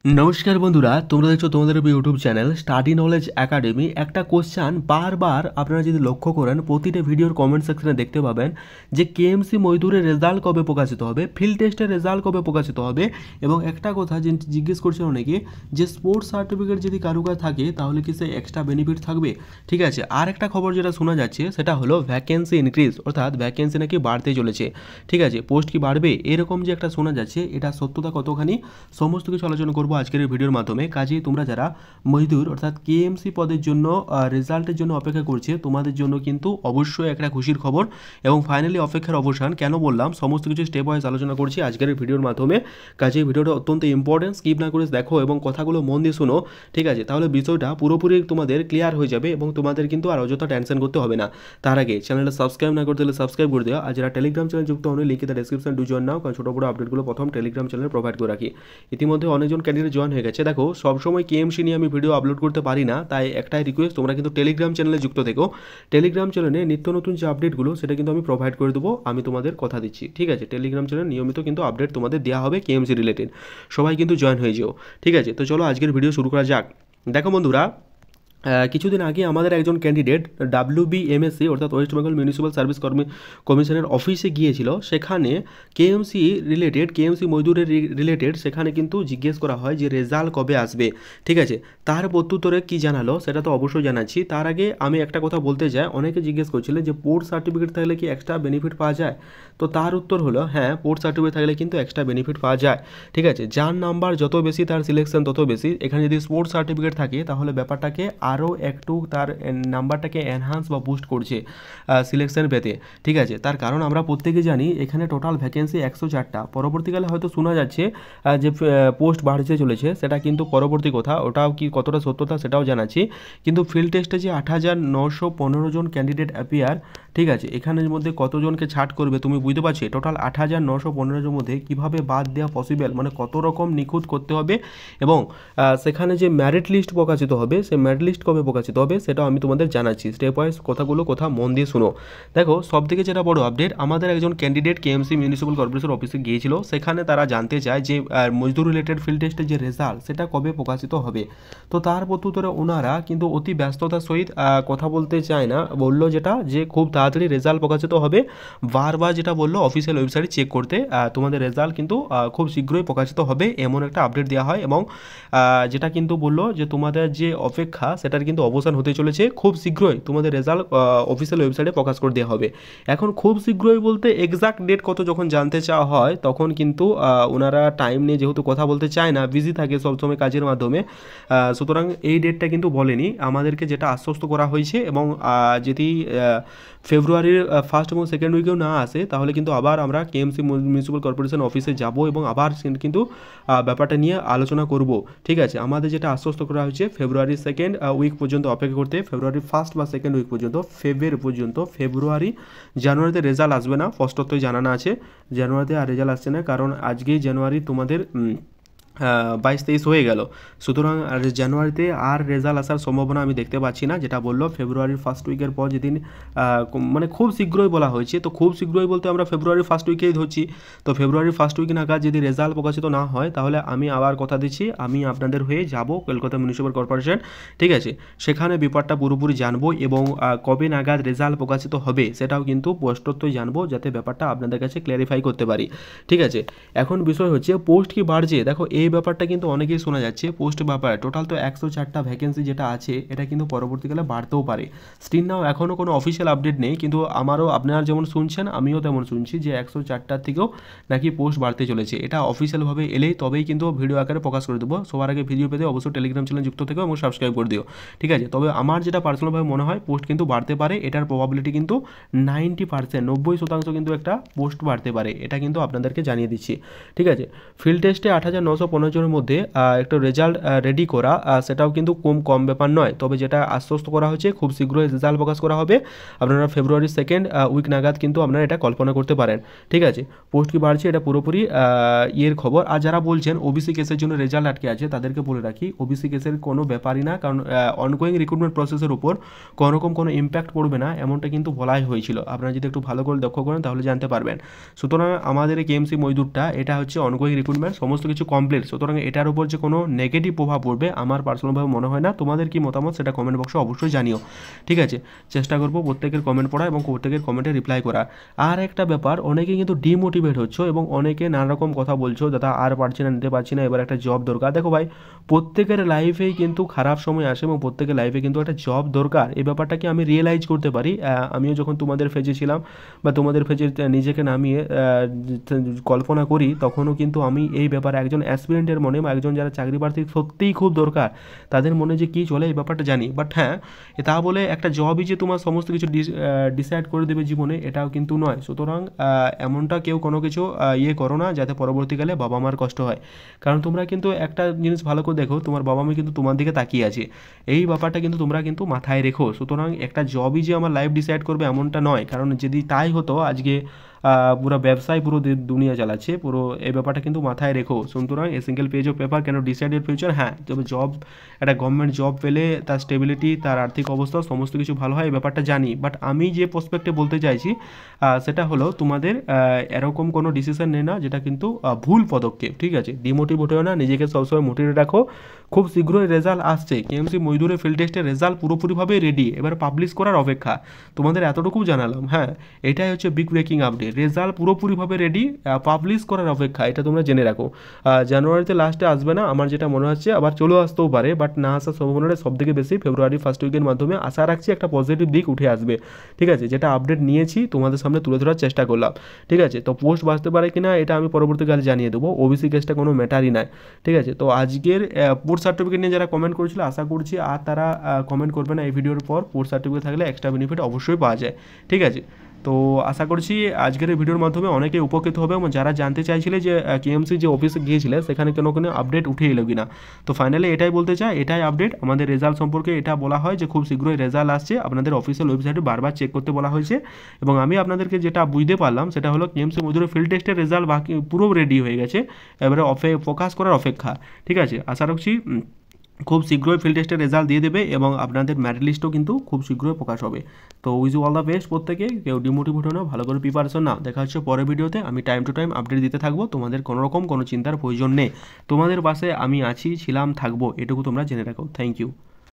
নমস্কার বন্ধুরা, তোমরা দেখছো তোমাদের YouTube channel study knowledge academy. একটা কোশ্চান বারবার আপনারা যদি লক্ষ্য করেন প্রতিটা ভিডিওর কমেন্ট সেকশনে দেখতে পাবেন যে কেএমসি মজদুরের রেজাল্ট কবে প্রকাশিত হবে, ফিল্ড টেস্টের রেজাল্ট কবে প্রকাশিত হবে, এবং একটা কথা যে জিজ্ঞেস করছেন অনেকে যে স্পোর্টস সার্টিফিকেট যদি কারো কাছে থাকে তাহলে কি সে এক্সট্রা বেনিফিট থাকবে। ঠিক আছে, আর একটা খবর যেটা শোনা যাচ্ছে সেটা হলো ভ্যাকেন্সি ইনক্রিজ, অর্থাৎ ভ্যাকেন্সি নাকি বাড়তে চলেছে। ঠিক আছে, পোস্ট কি বাড়বে এরকম যে একটা শোনা যাচ্ছে, এটা সত্যতা কতখানি সমস্ত কিছু আলোচনা করবো আজকের এই ভিডিওর মাধ্যমে। কাজেই তোমরা যারা মজদুর অর্থাৎ কেএমসি পদের জন্য রেজাল্টের জন্য অপেক্ষা করছে তোমাদের জন্য কিন্তু অবশ্যই একটা খুশির খবর, এবং ফাইনালি অপেক্ষার অবসান। কেন বললাম, সমস্ত কিছু স্টেপ ওয়াইজ আলোচনা করছি আজকের এই ভিডিওর মাধ্যমে। কাজেই ভিডিওটা অত্যন্ত ইম্পর্টেন্ট, স্কিপ না করে দেখো এবং কথাগুলো মন দিয়ে শোনো। ঠিক আছে, তাহলে বিষয়টা পুরোপুরি তোমাদের ক্লিয়ার হয়ে যাবে এবং তোমাদের কিন্তু আর অযথা টেনশন করতে হবে না। তার আগে চ্যানেলটা সাবস্ক্রাইব না করতে হলে সাবস্ক্রাইব করে দেওয়া, আর যারা টেলিগ্রাম চ্যানেল যুক্ত হন link in description do join নাও, কারণ ছোটো বড়ো আপডেটগুলো প্রথম টেলিগ্রাম চ্যানেলে প্রোভাইড করে রাখি। ইতিমধ্যে অনেকজন ক্যান্ডিডেট জয়েন হয়ে গেছে। দেখো, সবসময় কেএমসি নিয়ে আমি ভিডিও আপলোড করতে পারি না, তাই একটাই রিকোয়েস্ট, তোমরা কিন্তু টেলিগ্রাম চ্যানেলে যুক্ত থেকো। টেলিগ্রাম চ্যানেলে নিত্য নতুন যে আপডেটগুলো সেটা কিন্তু আমি প্রোভাইড করে দেবো, আমি তোমাদের কথা দিচ্ছি। ঠিক আছে, টেলিগ্রাম চ্যানেলে নিয়মিত কিন্তু আপডেট তোমাদের দেওয়া হবে কেএমসি রিলেটেড। সবাই কিন্তু জয়েন হয়ে যেও। ঠিক আছে, তো চলো আজকের ভিডিও শুরু করা যাক। দেখো বন্ধুরা, কিছুদিন আগে আমাদের একজন ক্যান্ডিডেট WBMSC অর্থাৎ ওয়েস্ট বেঙ্গল মিউনিসিপ্যাল সার্ভিস কমিশনের অফিসে গিয়েছিল। সেখানে কেএমসি রিলেটেড, কেএমসি মজদুরের রিলেটেড সেখানে কিন্তু জিজ্ঞেস করা হয় যে রেজাল্ট কবে আসবে। ঠিক আছে, তার প্রত্যুত্তরে কী জানালো সেটা তো অবশ্যই জানাচ্ছি। তার আগে আমি একটা কথা বলতে চাই, অনেকে জিজ্ঞেস করছিলেন যে পোর্ট সার্টিফিকেট থাকলে কি এক্সট্রা বেনিফিট পাওয়া যায়। তো তার উত্তর হলো হ্যাঁ, পোর্ট সার্টিফিকেট থাকলে কিন্তু এক্সট্রা বেনিফিট পাওয়া যায়। ঠিক আছে, যার নাম্বার যত বেশি তার সিলেকশন তত বেশি। এখানে যদি স্পোর্টস সার্টিফিকেট থাকে তাহলে ব্যাপারটাকে আরও একটু তার নাম্বারটাকে এনহান্স বা বুস্ট করছে সিলেকশন পেতে। ঠিক আছে, তার কারণ আমরা প্রত্যেকে জানি এখানে টোটাল ভ্যাকেন্সি 104টা। পরবর্তীকালে হয়তো শোনা যাচ্ছে যে পোস্ট বাড়তে চলেছে, সেটা কিন্তু পরবর্তী কথা, ওটাও কি কতটা সত্যতা সেটাও জানাচ্ছি। কিন্তু ফিল্ড টেস্টে যে 8,915 জন ক্যান্ডিডেট অ্যাপিয়ার, ঠিক আছে, এখানের মধ্যে কতজনকে ছাড় করবে তুমি বুঝতে পারছি। টোটাল 8,915 জনের মধ্যে কীভাবে বাদ দেওয়া পসিবল, মানে কত রকম নিখুঁত করতে হবে, এবং সেখানে যে মেরিট লিস্ট প্রকাশিত হবে সেই মেরিট লিস্ট কবে প্রকাশিত হবে সেটাও আমি তোমাদের জানাচ্ছি। স্টেপ ওয়াইজ কথাগুলো কথা মন দিয়ে শুনো। দেখো, সবথেকে যেটা বড় আপডেট, আমাদের একজন ক্যান্ডিডেট কেএমসি মিউনিসিপ্যাল কর্পোরেশন অফিসে গিয়েছিল। সেখানে তারা জানতে চায় যে মজদুর রিলেটেড ফিল্ড টেস্টের যে রেজাল্ট সেটা কবে প্রকাশিত হবে। তো তার প্রত্যুত্তরে ওনারা কিন্তু অতি ব্যস্ততার সহিত কথা বলতে চায় না, বললো যেটা যে খুব তাড়াতাড়ি রেজাল্ট প্রকাশিত হবে। বারবার যেটা বললো অফিসিয়াল ওয়েবসাইটে চেক করতে, তোমাদের রেজাল্ট কিন্তু খুব শীঘ্রই প্রকাশিত হবে এমন একটা আপডেট দেওয়া হয়, এবং যেটা কিন্তু বললো যে তোমাদের যে অপেক্ষা সেটার কিন্তু অবসান হতে চলেছে। খুব শীঘ্রই তোমাদের রেজাল্ট অফিসিয়াল ওয়েবসাইটে প্রকাশ করে দেওয়া হবে। এখন খুব শীঘ্রই বলতে এক্সাক্ট ডেট কত যখন জানতে চাওয়া হয় তখন কিন্তু ওনারা টাইম নিয়ে যেহেতু কথা বলতে চায় না, বিজি থাকে সবসময় কাজের মাধ্যমে, সুতরাং এই ডেটটা কিন্তু বলেনি আমাদেরকে, যেটা আশ্বস্ত করা হয়েছে। এবং যদি ফেব্রুয়ারির ফার্স্ট এবং সেকেন্ড উইকেও না আসে তাহলে কিন্তু আবার আমরা কেএমসি মিউনিসিপ্যাল কর্পোরেশন অফিসে যাব এবং আবার কিন্তু ব্যাপারটা নিয়ে আলোচনা করব। ঠিক আছে, আমাদের যেটা আশ্বস্ত করা হয়েছে ফেব্রুয়ারির সেকেন্ড উইক পর্যন্ত অপেক্ষা করতে, ফেব্রুয়ারির ফার্স্ট বা সেকেন্ড উইক পর্যন্ত, ফেব্রুয়ারি জানুয়ারিতে রেজাল্ট আসবে না, স্পষ্টতই জানানো আছে। জানুয়ারিতে আর রেজাল্ট আসছে না, কারণ আজকেই জানুয়ারি তোমাদের 22-23 হয়ে গেল। সুতরাং জানুয়ারিতে আর রেজাল্ট আসার সম্ভাবনা আমি দেখতে পাচ্ছি না। যেটা বললো ফেব্রুয়ারির ফার্স্ট উইকের পর যেদিন, মানে খুব শীঘ্রই বলা হয়েছে, তো খুব শীঘ্রই বলতে আমরা ফেব্রুয়ারির ফার্স্ট উইকেই ধরছি। তো ফেব্রুয়ারির ফার্স্ট উইক নাগাদ যদি রেজাল্ট প্রকাশিত না হয় তাহলে আমি আবার কথা দিচ্ছি, আমি আপনাদের হয়ে যাব কলকাতা মিউনিসিপ্যাল কর্পোরেশন। ঠিক আছে, সেখানে ব্যাপারটা পুরোপুরি জানবো এবং কবে নাগাদ রেজাল্ট প্রকাশিত হবে সেটাও কিন্তু স্পষ্টতই জানবো, যাতে ব্যাপারটা আপনাদের কাছে ক্লিয়ারিফাই করতে পারি। ঠিক আছে, এখন বিষয় হচ্ছে পোস্ট কি বাড়ছে। দেখো, এই ব্যাপারটা কিন্তু অনেকেই শোনা যাচ্ছে পোস্ট ব্যাপার, টোটাল তো 104টা ভ্যাকেন্সি যেটা আছে এটা কিন্তু পরবর্তীকালে বাড়তেও পারে। স্টিল নাও এখনও কোনো অফিসিয়াল আপডেট নেই, কিন্তু আমারও আপনারা যেমন শুনছেন আমিও তেমন শুনছি যে 104টার থেকেও নাকি পোস্ট বাড়তে চলেছে। এটা অফিসিয়ালভাবে এলেই তবেই কিন্তু ভিডিও আকারে প্রকাশ করে দেবো। সবার আগে ভিডিও পেতে অবশ্যই টেলিগ্রাম চ্যানেল যুক্ত থেকো এবং সাবস্ক্রাইব করে দিও। ঠিক আছে, তবে আমার যেটা পার্সোনালভাবে মনে হয় পোস্ট কিন্তু বাড়তে পারে, এটার প্রবাবিলিটি কিন্তু 90%, 90% কিন্তু একটা পোস্ট বাড়তে পারে, এটা কিন্তু আপনাদেরকে জানিয়ে দিচ্ছি। ঠিক আছে, ফিল্ড টেস্টে 8,915 জনের মধ্যে একটা রেজাল্ট রেডি করা, সেটাও কিন্তু কম ব্যাপার নয়। তবে যেটা আশ্বস্ত করা হয়েছে খুব শীঘ্রই রেজাল্ট প্রকাশ করা হবে, আপনারা ফেব্রুয়ারির সেকেন্ড উইক নাগাদ কিন্তু আপনারা এটা কল্পনা করতে পারেন। ঠিক আছে, পোস্ট কি বাড়ছে এটা পুরোপুরি ইয়ের খবর। আর যারা বলছেন ওবিসি কেসের জন্য রেজাল্ট আটকে আছে তাদেরকে বলে রাখি, ওবিসি কেসের কোনো ব্যাপারই না, কারণ অনগোয়িং রিক্রুটমেন্ট প্রসেসের উপর কোনোরকম কোনো ইম্প্যাক্ট পড়বে না, এমনটা কিন্তু বলাই হয়েছিল। আপনারা যদি একটু ভালো করে লক্ষ্য করেন তাহলে জানতে পারবেন। সুতরাং আমাদের এই কেএমসি মজদুরটা এটা হচ্ছে অনগোয়িং রিক্রুটমেন্ট, সমস্ত কিছু কমপ্লিট, সুতরাং এটার উপর যে কোনো নেগেটিভ প্রভাব পড়বে আমার পার্সোনালভাবে মনে হয় না। তোমাদের কি মতামত সেটা কমেন্ট বক্সে অবশ্যই জানিও, ঠিক আছে। চেষ্টা করবো প্রত্যেকের কমেন্ট পড়া এবং প্রত্যেকের কমেন্টে রিপ্লাই করা। আর একটা ব্যাপার, অনেকে কিন্তু ডিমোটিভেট হচ্ছে এবং অনেকে নানা রকম কথা বলছো, দাদা আর পারছি না, নিতে পারছি না, এবার একটা জব দরকার। দেখো ভাই, প্রত্যেকের লাইফেই কিন্তু খারাপ সময় আসে এবং প্রত্যেকের লাইফে কিন্তু একটা জব দরকার। এই ব্যাপারটাকে আমি রিয়েলাইজ করতে পারি। আমিও যখন তোমাদের ফেজে ছিলাম বা তোমাদের ফেজে নিজেকে নামিয়ে কল্পনা করি, তখনও কিন্তু আমি এই ব্যাপারে একজন অ্যাসপিরেন্টের মনে বা একজন যারা চাকরি প্রার্থী সত্যিই খুব দরকার, তাদের মনে যে কী চলে এই ব্যাপারটা জানি। বাট হ্যাঁ, তা বলে একটা জবই যে তোমার সমস্ত কিছু ডিসাইড করে দেবে জীবনে, এটাও কিন্তু নয়। সুতরাং এমনটা কেউ কোনো কিছু করো না যাতে পরবর্তীকালে বাবা মার কষ্ট হয়। কারণ তোমরা কিন্তু একটা জিনিস ভালো করে দেখো, তোমার বাবা মা কিন্তু তোমার দিকে তাকিয়ে আছে, এই ব্যাপারটা কিন্তু তোমরা কিন্তু মাথায় রেখো। সুতরাং একটা জবই যে আমার লাইফ ডিসাইড করবে এমনটা নয়, কারণ যদি তাই হতো আজকে পুরো ব্যবসায় পুরো দুনিয়া চালাচ্ছে পুরো, এই ব্যাপারটা কিন্তু মাথায় রেখো। সুতরাং a single page of paper কেন ডিসাইড ইউর ফিউচার। হ্যাঁ, তবে জব, একটা গভর্নমেন্ট জব পেলে তার স্টেবিলিটি, তার আর্থিক অবস্থা সমস্ত কিছু ভালো হয়, এই ব্যাপারটা জানি। বাট আমি যে প্রসপেক্টে বলতে চাইছি সেটা হলো তোমাদের এরকম কোনো ডিসিশন নেই না যেটা কিন্তু ভুল পদক্ষেপ, ঠিক আছে। ডিমোটিভেট হও না, নিজেকে সবসময় মোটিভেট রাখো। খুব শীঘ্রই রেজাল্ট আসছে, কেএমসি মজদুরের ফিল্ড টেস্টের রেজাল্ট পুরোপুরিভাবে রেডি, এবার পাবলিশ করার অপেক্ষা। তোমাদের এতটুকু জানালাম, হ্যাঁ এটাই হচ্ছে বিগ ব্রেকিং আপডেট। রেজাল্ট পুরোপুরিভাবে রেডি, পাবলিশ করার অপেক্ষা, এটা তোমরা জেনে রাখো। জানুয়ারিতে লাস্টে আসবে না আমার যেটা মনে হচ্ছে, আবার চলেও আসতেও পারে, বাট না আসার সম্ভাবনাটা সবথেকে বেশি ফেব্রুয়ারি ফার্স্ট উইকের মাধ্যমে আশা রাখছি একটা পজিটিভ দিক উঠে আসবে, ঠিক আছে। যেটা আপডেট নিয়েছি তোমাদের সামনে তুলে ধরার চেষ্টা করলাম, ঠিক আছে। তো পোস্ট বাঁচতে পারে কিনা এটা আমি পরবর্তীকালে জানিয়ে দেবো, ওবিসি কেসটা কোনো ম্যাটারই নাই, ঠিক আছে। তো আজকের পোস্ট সার্টিফিকেট নিয়ে যারা কমেন্ট করেছিল, আশা করছি আর তারা কমেন্ট করবে না এই ভিডিওর পর। পোস্ট সার্টিফিকেট থাকলে এক্সট্রা বেনিফিট অবশ্যই পাওয়া যায়, ঠিক আছে। তো আশা করছি আজকের এই ভিডিওর মাধ্যমে অনেকে উপকৃত হবে এবং যারা জানতে চাইছিলে যে কেএমসি যে অফিসে গিয়েছিলে সেখানে কোনো আপডেট উঠে এলো কিনা, তো ফাইনালি এটাই বলতে চাই, এটাই আপডেট আমাদের রেজাল্ট সম্পর্কে। এটা বলা হয় যে খুব শীঘ্রই রেজাল্ট আসছে, আপনাদের অফিসিয়াল ওয়েবসাইটে বারবার চেক করতে বলা হয়েছে। এবং আমি আপনাদেরকে যেটা বুঝতে পারলাম সেটা হলো কেএমসি মজদুরের ফিল্ড টেস্টের রেজাল্ট বাকি পুরো রেডি হয়ে গেছে, এবারে ফোকাস করার অপেক্ষা, ঠিক আছে। আশা রাখছি খুব শীঘ্রই ফিল্ড টেস্টের রেজাল্ট দিয়ে দেবে এবং আপনাদের মেরিট লিস্টও কিন্তু খুব শীঘ্রই প্রকাশ হবে। তো wish you all the best প্রত্যেকে, কেউ ডিমোটিভেট হো না, ভালো করে প্রিপারেশন নাও। দেখা হচ্ছে পরের ভিডিওতে, আমি টাইম টু টাইম আপডেট দিতে থাকবো, তোমাদের কোনো রকম কোনো চিন্তার প্রয়োজন নেই, তোমাদের পাশে আমি আছি, ছিলাম, থাকবো, এটুকু তোমরা জেনে রাখো। Thank you.